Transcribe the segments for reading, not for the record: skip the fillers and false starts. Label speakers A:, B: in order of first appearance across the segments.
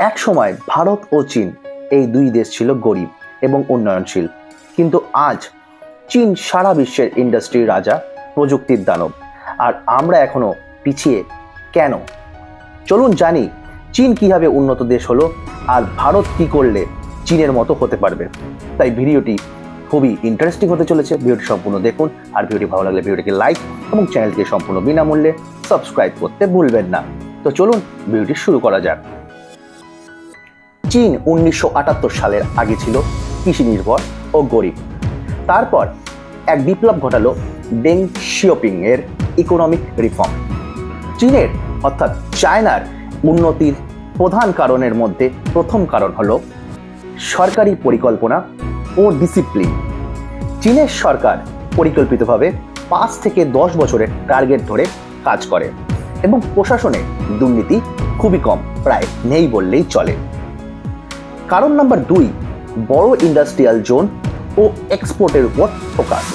A: এক সময় ভারত ও চীন এই দুই দেশ ছিল গরিব এবং উন্নয়নশীল, কিন্তু আজ চীন সারা বিশ্বের ইন্ডাস্ট্রির রাজা, প্রযুক্তির দানব। আর আমরা এখনো পিছিয়ে কেন? চলুন জানি চীন কিভাবে উন্নত দেশ হলো আর ভারত কি করলে চীনের মতো হতে পারবে। তাই ভিডিওটি খুবই ইন্টারেস্টিং হতে চলেছে, ভিডিওটি সম্পূর্ণ দেখুন। আর ভিডিওটি ভালো লাগলে ভিডিওটিকে লাইক এবং চ্যানেলটিকে সম্পূর্ণ বিনামূল্যে সাবস্ক্রাইব করতে ভুলবেন না। তো চলুন ভিডিওটি শুরু করা যাক। চীন 1978 সালের আগে ছিল কৃষি নির্ভর ও গরিব। তারপর এক বিপ্লব ঘটালো ডেং শিওপিং এর ইকোনমিক রিফর্ম। চীনের অর্থাৎ চায়নার উন্নতির প্রধান কারণের মধ্যে প্রথম কারণ হলো সরকারি পরিকল্পনা ও ডিসিপ্লিন। চীনের সরকার পরিকল্পিতভাবে 5 থেকে 10 বছরের টার্গেট ধরে কাজ করে এবং প্রশাসনে দুর্নীতি খুবই কম, প্রায় নেই বললেই চলে। কারণ নাম্বার 2, বড় ইন্ডাস্ট্রিয়াল জোন ও এক্সপোর্টের উপর ফোকাস।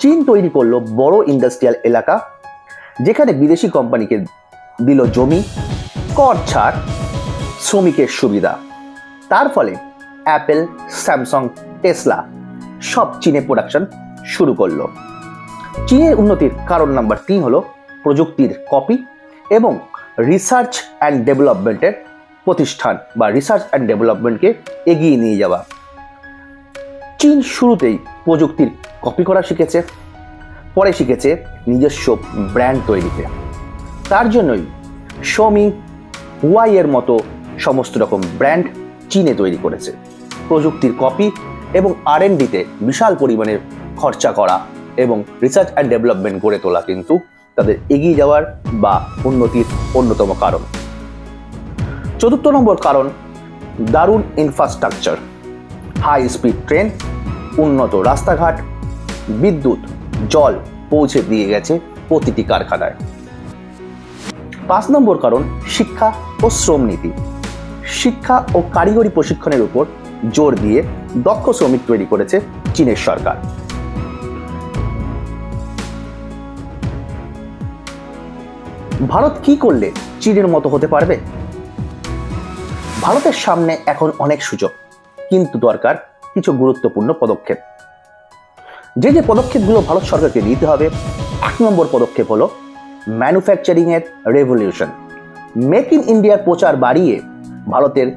A: চীন তৈরি করলো বড় ইন্ডাস্ট্রিয়াল এলাকা, যেখানে বিদেশি কোম্পানিকে দিল জমি, কর ছাড়, শ্রমিকের সুবিধা। তার ফলে অ্যাপেল, স্যামসাং, টেসলা সব চীনে প্রোডাকশন শুরু করলো। চীনের উন্নতির কারণ নাম্বার 3 হলো প্রযুক্তির কপি এবং রিসার্চ অ্যান্ড ডেভেলপমেন্টের প্রতিষ্ঠান বা রিসার্চ অ্যান্ড ডেভেলপমেন্টকে এগিয়ে নিয়ে যাওয়া। চীন শুরুতেই প্রযুক্তির কপি করা শিখেছে, পরে শিখেছে নিজস্ব ব্র্যান্ড তৈরিতে। তার জন্যই শমি, হুয়াই এর মতো সমস্ত রকম ব্র্যান্ড চীনে তৈরি করেছে। প্রযুক্তির কপি এবং R&Dতে বিশাল পরিমাণের খরচা করা এবং রিসার্চ অ্যান্ড ডেভেলপমেন্ট গড়ে তোলা কিন্তু তাদের এগিয়ে যাওয়ার বা উন্নতির অন্যতম কারণ। 4 নম্বর কারণ দারুণ ইনফ্রাস্ট্রাকচার। হাই স্পিড ট্রেন, উন্নত রাস্তাঘাট, বিদ্যুৎ, জল পৌঁছে দিয়ে গেছে প্রতিটি কারখানায়। 5 নম্বর কারণ শিক্ষা ও শ্রম নীতি। শিক্ষা ও কারিগরি প্রশিক্ষণের উপর জোর দিয়ে দক্ষ শ্রমিক তৈরি করেছে চীনের সরকার। ভারত কি করলে চীনের মতো হতে পারবে? ভারতের সামনে এখন অনেক সুযোগ, কিন্তু দরকার কিছু গুরুত্বপূর্ণ পদক্ষেপ। যে পদক্ষেপগুলো ভারত সরকারকে নিতে হবে, 1 নম্বর পদক্ষেপ হলো ম্যানুফ্যাকচারিং এর রেভলিউশন। মেক ইন ইন্ডিয়ার প্রচার বাড়িয়ে ভারতের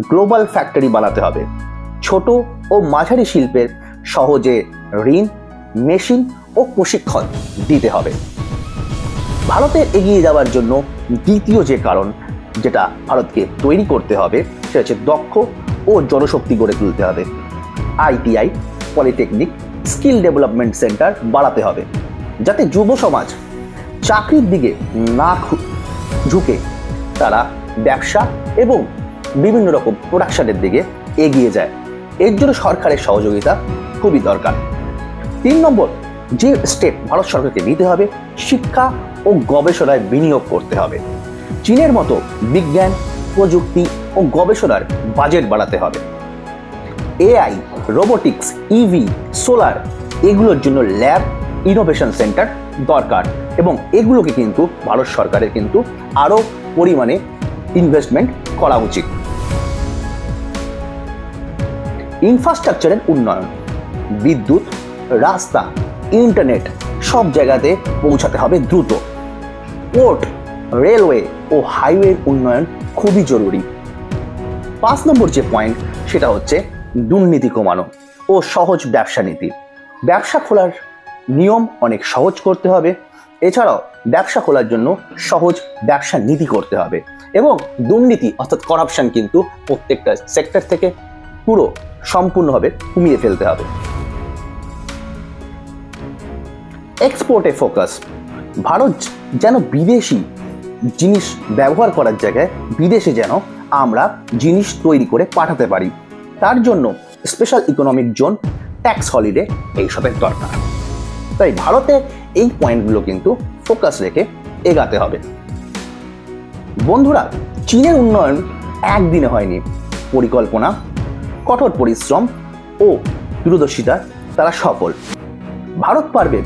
A: গ্লোবাল ফ্যাক্টরি বানাতে হবে। ছোট ও মাঝারি শিল্পের সহজে ঋণ, মেশিন ও প্রশিক্ষণ দিতে হবে। ভারতের এগিয়ে যাওয়ার জন্য দ্বিতীয় যে কারণ যেটা ভারতকে তৈরি করতে হবে সেটা হচ্ছে দক্ষ ও জনশক্তি গড়ে তুলতে হবে। ITI, polytechnic, skill development centre বাড়াতে হবে, যাতে যুব সমাজ চাকরির দিকে না ঝুঁকে তারা ব্যবসা এবং বিভিন্ন রকম প্রোডাকশনের দিকে এগিয়ে যায়। এর জন্য সরকারের সহযোগিতা খুবই দরকার। 3 নম্বর যে স্টেপ ভারত সরকারকে নিতে হবে, শিক্ষা ও গবেষণায় বিনিয়োগ করতে হবে। চীনের মতো বিজ্ঞান, প্রযুক্তি ও গবেষণার বাজেট বাড়াতে হবে। AI, রোবোটিক্স, EV, সোলার এগুলোর জন্য ল্যাব, ইনোভেশন সেন্টার দরকার এবং এগুলোকে কিন্তু ভারত সরকারের কিন্তু আরো পরিমাণে ইনভেস্টমেন্ট করা উচিত। ইনফ্রাস্ট্রাকচারের উন্নয়ন, বিদ্যুৎ, রাস্তা, ইন্টারনেট সব জায়গাতে পৌঁছাতে হবে দ্রুত। পোর্ট, রেলওয়ে ও হাইওয়ের উন্নয়ন খুবই জরুরি। 5 নম্বর যে পয়েন্ট সেটা হচ্ছে দুর্নীতি কমানো ও সহজ ব্যবসা নীতি। ব্যবসা খোলার নিয়ম অনেক সহজ করতে হবে। এছাড়াও ব্যবসা খোলার জন্য সহজ ব্যবসা নীতি করতে হবে এবং দুর্নীতি অর্থাৎ করাপশন কিন্তু প্রত্যেকটা সেক্টর থেকে পুরো সম্পূর্ণভাবে কমিয়ে ফেলতে হবে। এক্সপোর্টে ফোকাস। ভারত যেন বিদেশি জিনিস ব্যবহার করার জায়গায় বিদেশে যেন আমরা জিনিস তৈরি করে পাঠাতে পারি, তার জন্য special economic zone, tax holiday এইসবের দরকার। তাই ভারতে এই পয়েন্টগুলো কিন্তু ফোকাস রেখে এগাতে হবে। বন্ধুরা, চীনের উন্নয়ন একদিনে হয়নি। পরিকল্পনা, কঠোর পরিশ্রম ও দূরদর্শিতা তারা সফল। ভারত পারবে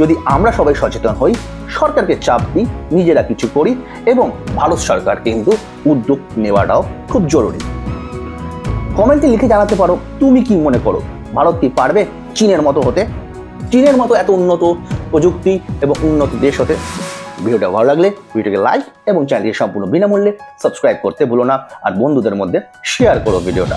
A: যদি আমরা সবাই সচেতন হই, সরকারকে চাপ দিই, নিজেরা কিছু করি এবং ভারত সরকার কিন্তু উদ্যোগ নেওয়াটাও খুব জরুরি। কমেন্টে লিখে জানাতে পারো তুমি কি মনে করো, ভারত কি পারবে চীনের মতো হতে, চীনের মতো এত উন্নত প্রযুক্তি এবং উন্নত দেশ হতে? ভিডিওটা ভালো লাগলে ভিডিওকে লাইক এবং চ্যানেলটি সম্পূর্ণ বিনামূল্যে সাবস্ক্রাইব করতে ভুলো না, আর বন্ধুদের মধ্যে শেয়ার করো ভিডিওটা।